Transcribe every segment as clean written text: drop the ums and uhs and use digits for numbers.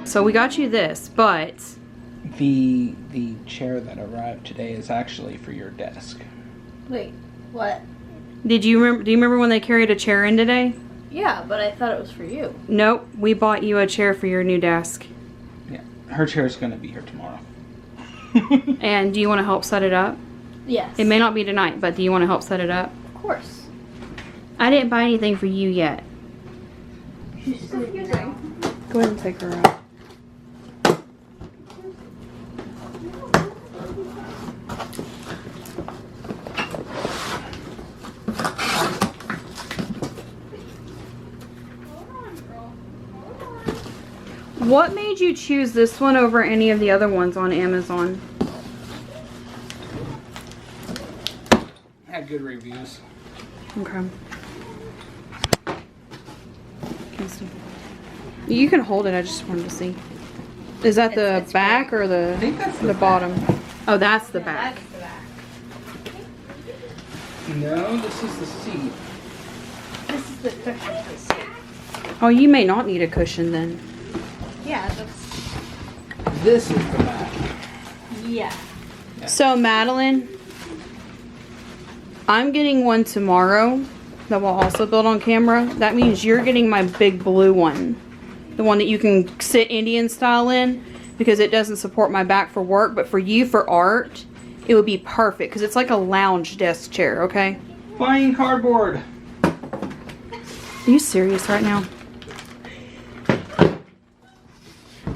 So we got you this, but The chair that arrived today is actually for your desk. Wait, what? do you remember when they carried a chair in today? Yeah, but I thought it was for you. Nope, we bought you a chair for your new desk. Yeah, her chair is going to be here tomorrow. And do you want to help set it up? Yes. It may not be tonight, but do you want to help set it up? Of course. I didn't buy anything for you yet. She's so confusing. Go ahead and take her out. What made you choose this one over any of the other ones on Amazon? Had good reviews. Okay. You can hold it, I just wanted to see. Is that the It's back or I think that's the bottom? Oh, that's the back. That's the back. No, this is the seat. This is the cushion for the seat. Oh, you may not need a cushion then. Yeah, that's... This is the back. Yeah. So, Madeline, I'm getting one tomorrow that will also build on camera. That means you're getting my big blue one. The one that you can sit Indian style in, because it doesn't support my back for work, but for you, for art, it would be perfect because it's like a lounge desk chair, okay? Flying cardboard. Are you serious right now?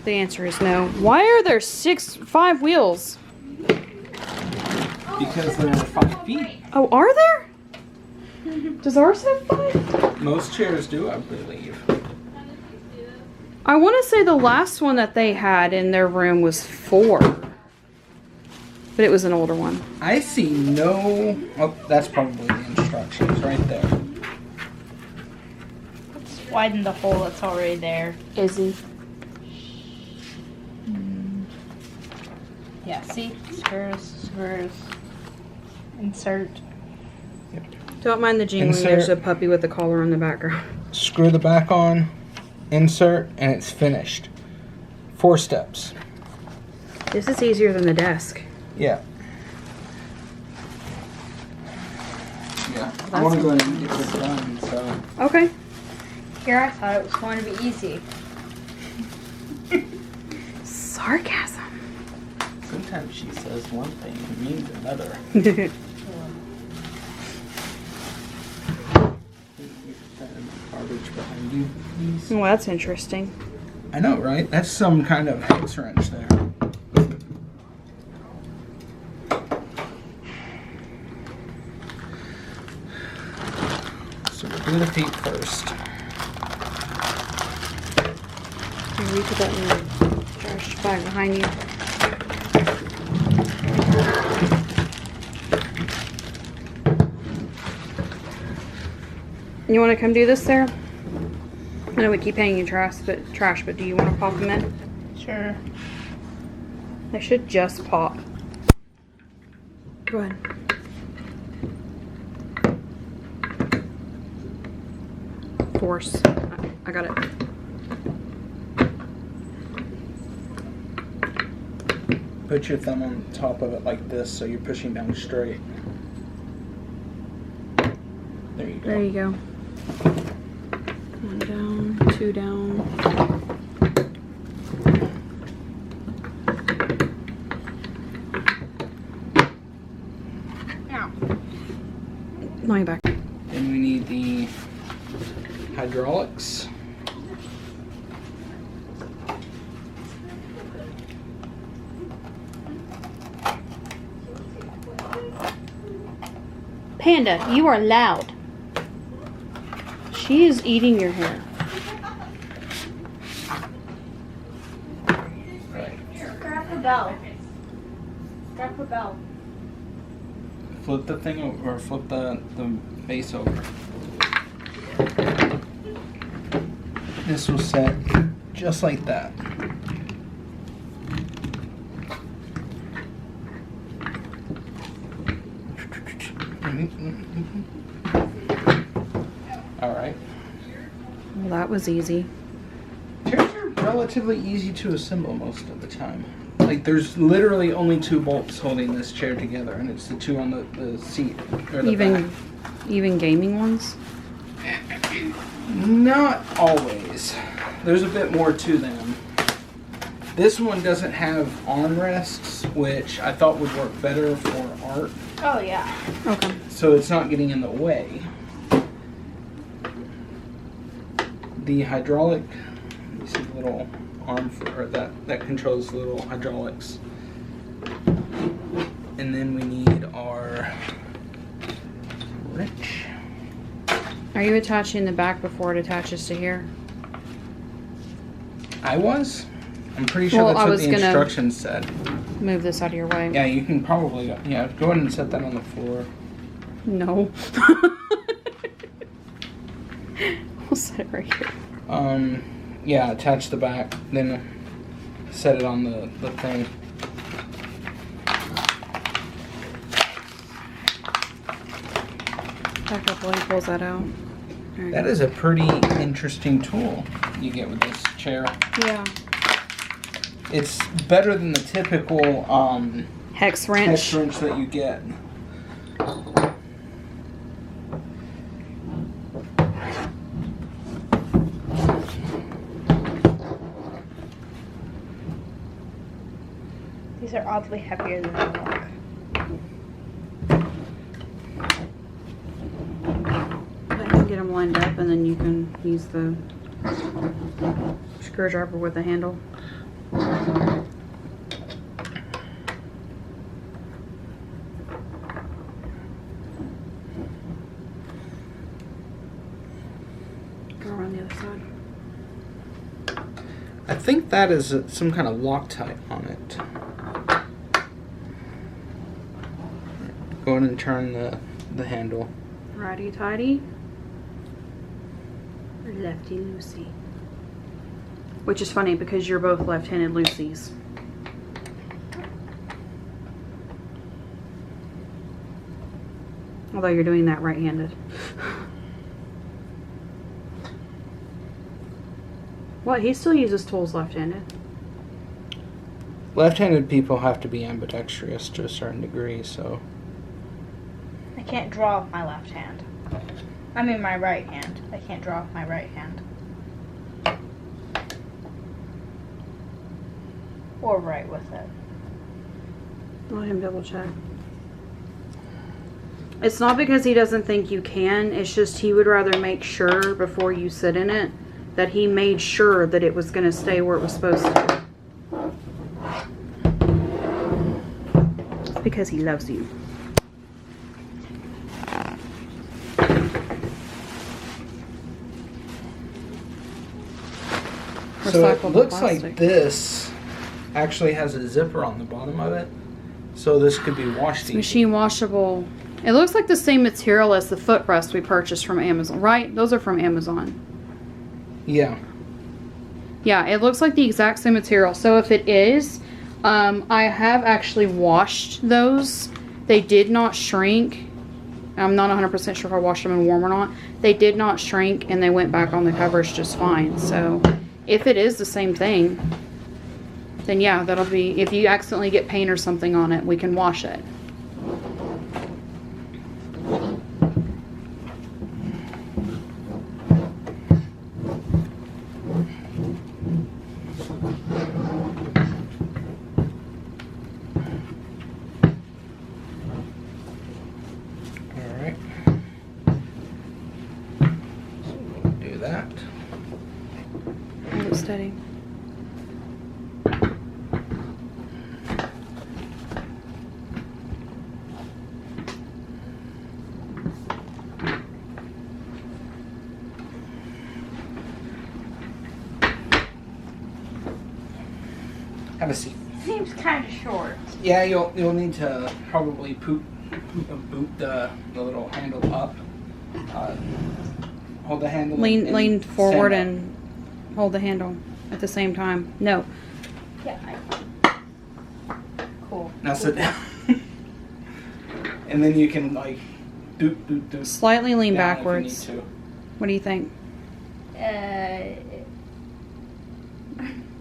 The answer is no. Why are there 5 wheels? Because there are 5 feet. Oh, are there? Does ours have 5? Most chairs do, I believe. I want to say the last one that they had in their room was 4. But it was an older one. I see no... Oh, that's probably the instructions right there. Let's widen the hole that's already there. Izzy. Yeah, see? Screws. Insert. Don't mind the jingling. Insert. There's a puppy with a collar on the background. Screw the back on, insert, and it's finished. 4 steps. This is easier than the desk. Yeah. Yeah. I want to go ahead and get this done, so... Okay. Here, I thought it was going to be easy. Sarcasm. Sometimes she says one thing and means another. Garbage behind you, please. Well, that's interesting. I know, right? That's some kind of hex wrench there. So we'll do the feet first. Here, you put that in the trash bag behind you. You want to come do this, Sarah? I know we keep hanging in trash, but do you want to pop them in? Sure. They should just pop. Go ahead. Force. I got it. Put your thumb on top of it like this so you're pushing down straight. There you go. There you go. 1 down, 2 down. Now. Let me back. Then we need the hydraulics. Panda, you are loud. She is eating your hair. Right. Grab the bell. Grab the bell. Flip the thing over, or flip the base over. This will set just like that. All right. Well, that was easy. Chairs are They're relatively easy to assemble most of the time. Like, there's literally only 2 bolts holding this chair together, and it's the 2 on the seat. Or the back. Even gaming ones? Not always. There's a bit more to them. This one doesn't have armrests, which I thought would work better for art. Oh, yeah. Okay. So it's not getting in the way. The hydraulic, you see the little arm or that controls the little hydraulics. And then we need our wrench. Are you attaching the back before it attaches to here? I was. I'm pretty sure Well, that's I what was the gonna- instructions said. Move this out of your way. Yeah, you can probably go ahead and set that on the floor. No. We'll set it right here. Yeah, attach the back, then set it on the thing. Back up while he pulls that out. There you That go. is a pretty interesting tool you get with this chair. Yeah. It's better than the typical Hex wrench. hex wrench that you get. These are oddly heavier than they look. I can get them lined up and then you can use the screwdriver with the handle. Go around the other side. I think that is some kind of Loctite on it. Go ahead and turn the handle. Righty tighty. Lefty loosey. Which is funny because you're both left-handed loosies. Although you're doing that right-handed. What? He still uses tools left-handed. Left-handed people have to be ambidextrous to a certain degree, so... I can't draw with my left hand. I mean my right hand. I can't draw with my right hand. Or write with it. Let him double check. It's not because he doesn't think you can, it's just he would rather make sure before you sit in it that he made sure that it was going to stay where it was supposed to. It's because he loves you. So it Recyclable looks plastic. like this actually has a zipper on the bottom of it. So this could be washed easy. Machine washable. It looks like the same material as the footrest we purchased from Amazon, right? Those are from Amazon. Yeah. Yeah, it looks like the exact same material. So if it is, I have actually washed those. They did not shrink. I'm not 100% sure if I washed them in warm or not. They did not shrink and they went back on the covers just fine. So if it is the same thing, then yeah, that'll be, if you accidentally get paint or something on it, we can wash it. Alright. So we'll do that. Hold it steady. Have a seat. Seems kind of short. Yeah, you'll need to probably boot the little handle up. Hold the handle. Lean and forward stand and hold the handle at the same time. No. Yeah. Cool. up. Now sit down. And then you can like doot. Slightly lean down backwards. If you need to. What do you think?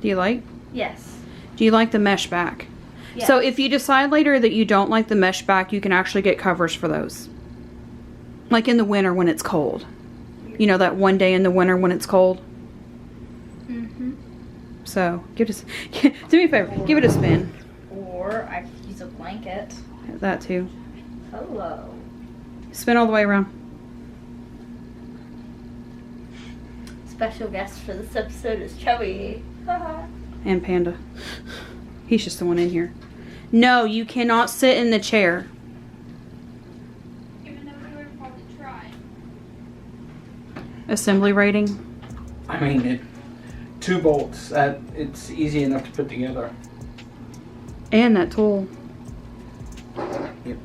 Do you like? Yes. Do you like the mesh back? Yes. So if you decide later that you don't like the mesh back, you can actually get covers for those. Like in the winter when it's cold. You know, that one day in the winter when it's cold. Mm-hmm. So give it a, do me a favor, give it a spin. Or I could use a blanket. That too. Hello. Spin all the way around. Special guest for this episode is Chubby. And Panda. He's just the one in here. No, you cannot sit in the chair. Even though we would probably try. Assembly rating. I mean, 2 bolts. It's easy enough to put together. And that tool. Yep.